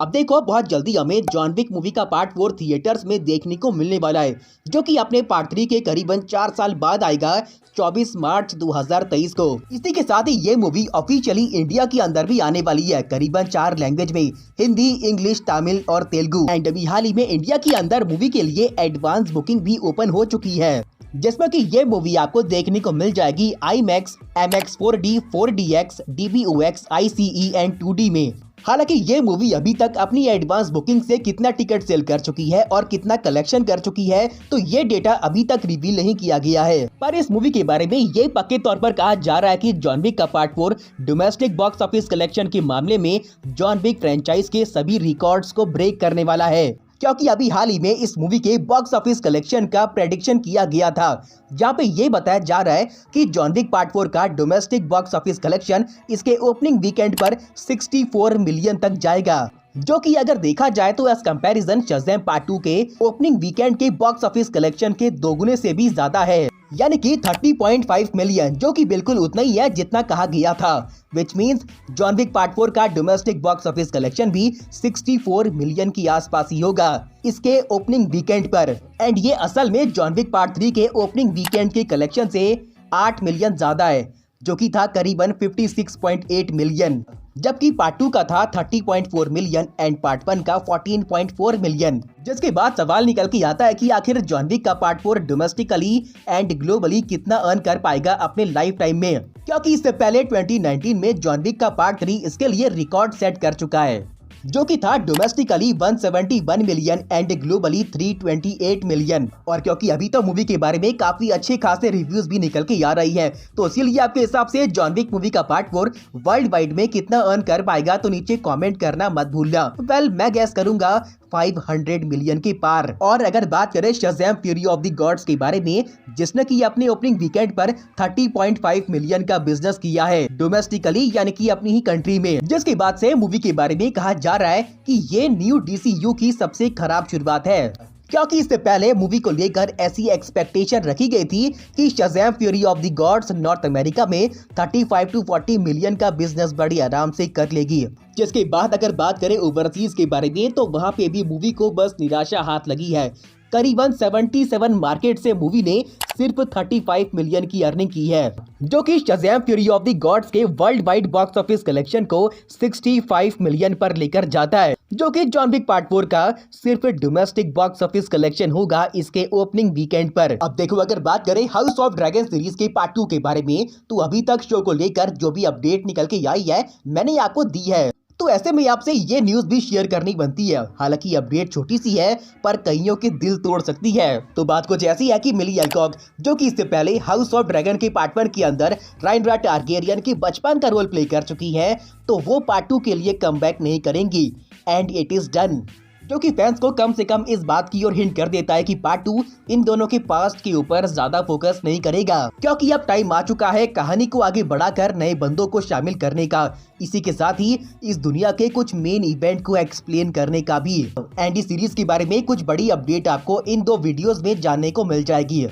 अब देखो बहुत जल्दी हमें जॉन विक मूवी का पार्ट 4 थिएटर्स में देखने को मिलने वाला है, जो कि अपने पार्ट 3 के करीबन 4 साल बाद आएगा 24 मार्च 2023 को। इसी के साथ ही ये मूवी ऑफिशियली इंडिया के अंदर भी आने वाली है, करीबन 4 लैंग्वेज में, हिंदी, इंग्लिश, तमिल और तेलुगु। एंड अभी हाल ही में इंडिया के अंदर मूवी के लिए एडवांस बुकिंग भी ओपन हो चुकी है, जिसमें कि ये मूवी आपको देखने को मिल जाएगी IMAX, MX 4D, 4DX, DBOX, ICE and 2D में। हालांकि ये मूवी अभी तक अपनी एडवांस बुकिंग से कितना टिकट सेल कर चुकी है और कितना कलेक्शन कर चुकी है, तो ये डेटा अभी तक रिवील नहीं किया गया है। पर इस मूवी के बारे में ये पक्के तौर पर कहा जा रहा है कि जॉन विक का part 4 domestic box office collection के मामले में जॉन विक फ्रेंचाइज के सभी रिकॉर्ड्स को ब्रेक करने वाला है, क्योंकि अभी हाल ही में इस मूवी के बॉक्स ऑफिस कलेक्शन का प्रेडिक्शन किया गया था, जहां पे ये बताया जा रहा है कि जॉन विक पार्ट 4 का डोमेस्टिक बॉक्स ऑफिस कलेक्शन इसके ओपनिंग वीकेंड पर 64 मिलियन तक जाएगा, जो कि अगर देखा जाए तो एज कंपैरिजन शज़ैम पार्ट 2 के ओपनिंग वीकेंड के बॉक्स ऑफिस कलेक्शन के दोगुने से भी ज्यादा है, यानी कि 30.5 मिलियन, जो कि बिल्कुल उतना ही है जितना कहा गया था। Which means John Wick part 4 का डोमेस्टिक बॉक्स ऑफिस कलेक्शन भी 64 मिलियन के आसपास ही होगा इसके ओपनिंग वीकेंड पर। एंड ये असल में जॉन विक पार्ट 3 के ओपनिंग वीकेंड के कलेक्शन से 8 मिलियन ज्यादा है, जो कि था करीबन 56.8 मिलियन, जबकि पार्ट 2 का था 30.4 मिलियन एंड पार्ट 1 का 14.4 मिलियन। जिसके बाद सवाल निकल के आता है कि आखिर जॉन विक का पार्ट 4 डोमेस्टिकली एंड ग्लोबली कितना अर्न कर पाएगा अपने लाइफ टाइम में, क्योंकि इससे पहले 2019 में जॉन विक का पार्ट 3 इसके लिए रिकॉर्ड सेट कर चुका है, जो कि था domestically 171 million and globally 328 million. और क्योंकि अभी तो मूवी के बारे में काफी अच्छे खासे रिव्यूज भी निकल के आ रही है, तो इसीलिए आपके हिसाब से जॉन विक मूवी का पार्ट 4 वर्ल्ड वाइड में कितना अर्न कर पाएगा, तो नीचे कमेंट करना मत भूलना। वेल, मैं गैस करूंगा 500 मिलियन के पार। और अगर बात करें Shazam Fury of the Gods के बारे में, जिसने कि अपने ओपनिंग वीकेंड पर 30.5 मिलियन का बिजनेस किया है डोमेस्टिकली, यानी कि अपनी ही कंट्री में, जिसके बाद से मूवी के बारे में कहा जा रहा है कि ये न्यू DCU की सबसे खराब शुरुआत है, क्योंकि इससे पहले मूवी को लेकर ऐसी एक्सपेक्टेशन रखी गई थी कि Shazam Fury of the God's north America में 35 to 40 मिलियन का बिजनेस बड़ी आराम से कर लेगी। जिसके बाद अगर बात करें ओवरसीज के बारे में, तो वहां पे भी मूवी को बस निराशा हाथ लगी है। करीबन 77 मार्केट से मूवी ने सिर्फ 35 मिलियन की अर्निंग की है, जो कि Shazam Fury of the Gods के world wide box office collection को 65 मिलियन पर लेकर जाता है, जो कि जॉन विक पार्ट 4 का सिर्फ डोमेस्टिक बॉक्स ऑफिस कलेक्शन होगा इसके ओपनिंग वीकेंड पर। अब देखो, अगर बात करें हाउस ऑफ ड्रैगन सीरीज के पार्ट 2 के बारे में, तो अभी तक शो को लेकर जो भी अपडेट निकल के आई है मैंने आपको दी है, तो ऐसे में आपसे ये न्यूज भी शेयर करनी बनती है। हालांकि अपडेट छोटी सी है, पर कईयों के दिल तोड़ सकती है। तो बात कुछ ऐसी है कि मिली एल्कॉक, जो कि इससे पहले हाउस ऑफ ड्रैगन के पार्ट 1 के अंदर राइनरा टारगेरियन के बचपन का रोल प्ले कर चुकी है, तो वो पार्ट 2 के लिए कमबैक नहीं करेंगी। एंड इट इज डन, जो कि फैंस को कम से कम इस बात की ओर हिंट कर देता है कि पार्ट 2 इन दोनों के पास्ट के ऊपर ज्यादा फोकस नहीं करेगा, क्योंकि अब टाइम आ चुका है कहानी को आगे बढ़ाकर नए बंदों को शामिल करने का, इसी के साथ ही इस दुनिया के कुछ मेन इवेंट को एक्सप्लेन करने का भी। एंड इस सीरीज के बारे में कुछ बड़ी अपडेट आपको इन 2 वीडियोस में जानने को मिल जाएगी।